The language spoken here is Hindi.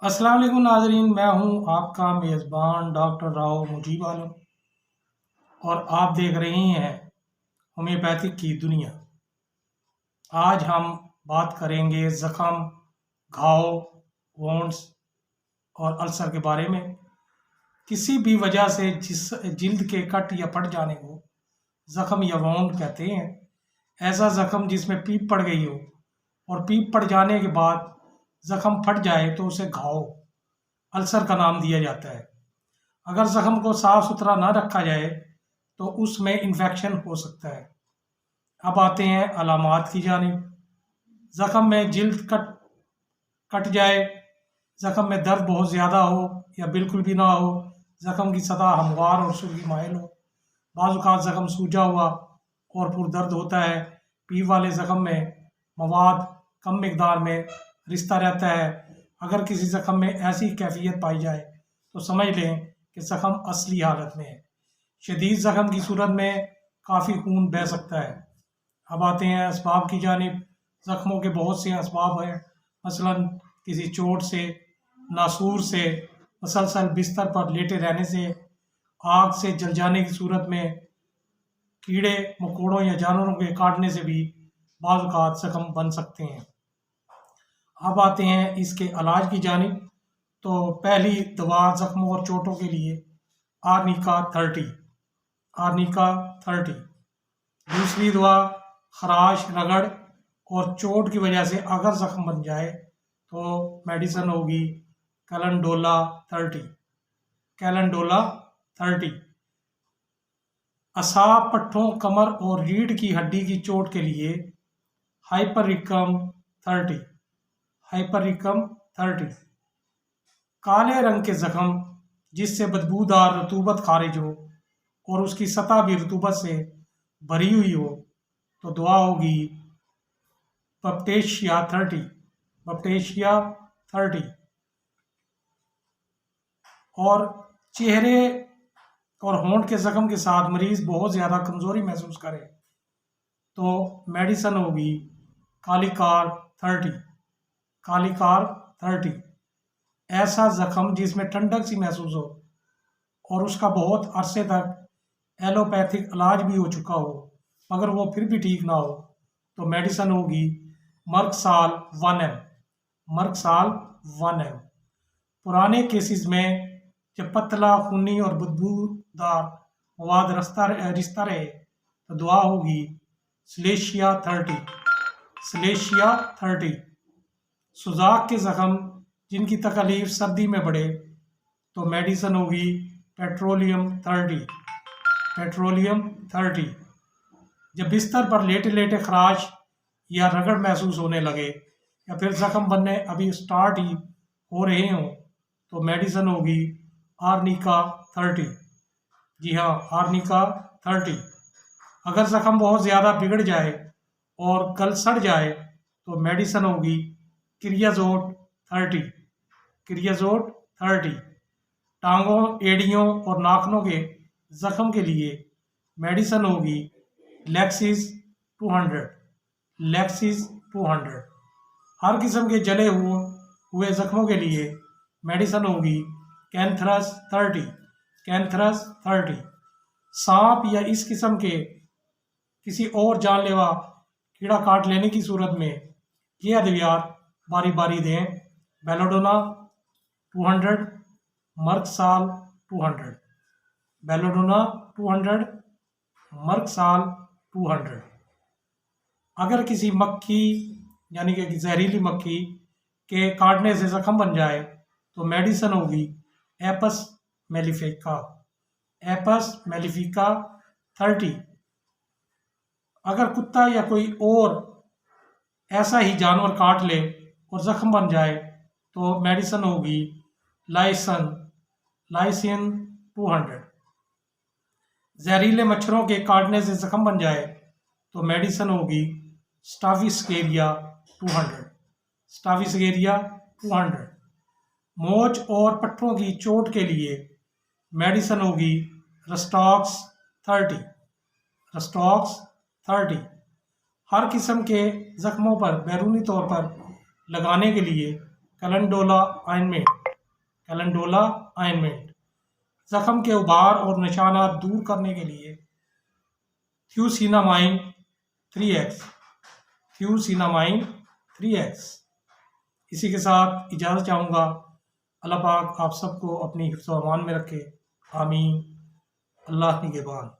अस्सलाम वालेकुम नाजरीन, मैं हूं आपका मेज़बान डॉक्टर राव मुजीब आलम और आप देख रहे हैं होम्योपैथिक की दुनिया। आज हम बात करेंगे ज़ख़म, घाव, वोंड्स और अल्सर के बारे में। किसी भी वजह से जिस जिल्द के कट या फट जाने को ज़ख़म या वोंड कहते हैं। ऐसा ज़ख़म जिसमें पीप पड़ गई हो और पीप पड़ जाने के बाद ज़ख़म फट जाए तो उसे घाव, अल्सर का नाम दिया जाता है। अगर ज़ख़म को साफ सुथरा ना रखा जाए तो उसमें इन्फेक्शन हो सकता है। अब आते हैं अलामात की जानिब। ज़ख़म में जिल्द कट कट जाए, ज़ख़म में दर्द बहुत ज़्यादा हो या बिल्कुल भी ना हो, ज़ख़म की सतह हमवार और सुर्खी माइल हो, बाज़ औक़ात ज़ख़म सूजा हुआ और पुरदर्द होता है। पीप वाले ज़ख़म में मवाद कम मिकदार में रिश्ता रहता है। अगर किसी ज़ख़म में ऐसी कैफियत पाई जाए तो समझ लें कि ज़ख़म असली हालत में है। शदीद ज़ख़म की सूरत में काफ़ी खून बह सकता है। अब आते हैं असबाब की जानिब। ज़ख़्मों के बहुत से असबाब हैं, मसलन किसी चोट से, नासूर से, मुसलसल बिस्तर पर लेटे रहने से, आग से जल जाने की सूरत में, कीड़े मकोड़ों या जानवरों के काटने से भी बाज़ औक़ात ज़ख़म बन सकते हैं। अब आते हैं इसके इलाज की जानिब। तो पहली दवा ज़ख़्मों और चोटों के लिए आर्निका 30, आर्निका 30। दूसरी दवा खराश, रगड़ और चोट की वजह से अगर ज़ख़्म बन जाए तो मेडिसिन होगी कैलेंडोला 30, कैलेंडोला 30। असाब, पट्ठों, कमर और रीढ़ की हड्डी की चोट के लिए हाइपरिकम 30, हाइपरिकम 30। काले रंग के ज़ख़्म जिससे बदबूदार रतूबत खारिज हो और उसकी सतह भी रतूबत से भरी हुई हो तो दुआ होगी बप्टेशिया 30, बप्टेशिया 30। और चेहरे और होंठ के ज़ख़्म के साथ मरीज़ बहुत ज़्यादा कमज़ोरी महसूस करे तो मेडिसिन होगी कालीकार 30, कालीकार 30। ऐसा ज़ख़्म जिसमें ठंडक सी महसूस हो और उसका बहुत अरसे तक एलोपैथिक इलाज भी हो चुका हो मगर वो फिर भी ठीक ना हो तो मेडिसिन होगी मर्कसाल 1M, मर्कसाल 1M। पुराने केसेस में जब पतला, खूनी और बदबूदार मवाद रिश्ता रहे तो दुआ होगी स्लेशिया 30, स्लेशिया 30। सुजाक के ज़ख़्म जिनकी तकलीफ सर्दी में बढ़े तो मेडिसिन होगी पेट्रोलियम 30, पेट्रोलियम 30। जब बिस्तर पर लेटे लेटे खराश या रगड़ महसूस होने लगे या फिर ज़ख़्म बनने अभी स्टार्ट ही हो रहे हों तो मेडिसिन होगी आर्निका 30। जी हाँ, आर्निका 30। अगर ज़ख़्म बहुत ज़्यादा बिगड़ जाए और गल सड़ जाए तो मेडिसिन होगी क्रियाजोट 30, क्रियाजोट 30। टांगों, एड़ियों और नाखनों के ज़ख़्म के लिए मेडिसिन होगी लैक्सिस 200, लैक्सिस 200। हर किस्म के जले हुए ज़ख़्मों के लिए मेडिसिन होगी कैंथरस 30, कैंथरस 30। सांप या इस किस्म के किसी और जानलेवा कीड़ा काट लेने की सूरत में ये अद्वियात बारी बारी दें। Belladonna 200, मर्कसाल 200, belladonna 200, मर्कसाल 200। अगर किसी मक्खी यानी कि जहरीली मक्खी के काटने से ज़ख़्म बन जाए तो मेडिसिन होगी एपस मेलिफिका, एपस मेलिफिका 30। अगर कुत्ता या कोई और ऐसा ही जानवर काट ले और ज़ख़्म बन जाए तो मेडिसिन होगी लाइसन, लाइसिन 200। जहरीले मच्छरों के काटने से ज़ख़्म बन जाए तो मेडिसिन होगी स्टाफिस्केरिया 200, स्टाफिस्केरिया 200। मोच और पट्ठों की चोट के लिए मेडिसिन होगी रस्टॉक्स 30, रस्टॉक्स 30। हर किस्म के ज़ख़्मों पर बैरूनी तौर पर लगाने के लिए कैलेंडोला ऑइंटमेंट, कैलेंडोला ऑइंटमेंट। जख्म के उभार और निशानात दूर करने के लिए थ्यूसिनामाइन 3x, थ्यूसिनामाइन 3x। इसी के साथ इजाज़त चाहूँगा। अल्लाह पाक आप सबको अपनी हिफ्ज़ व अमान में रखे। आमीन। अल्लाह निगहबान।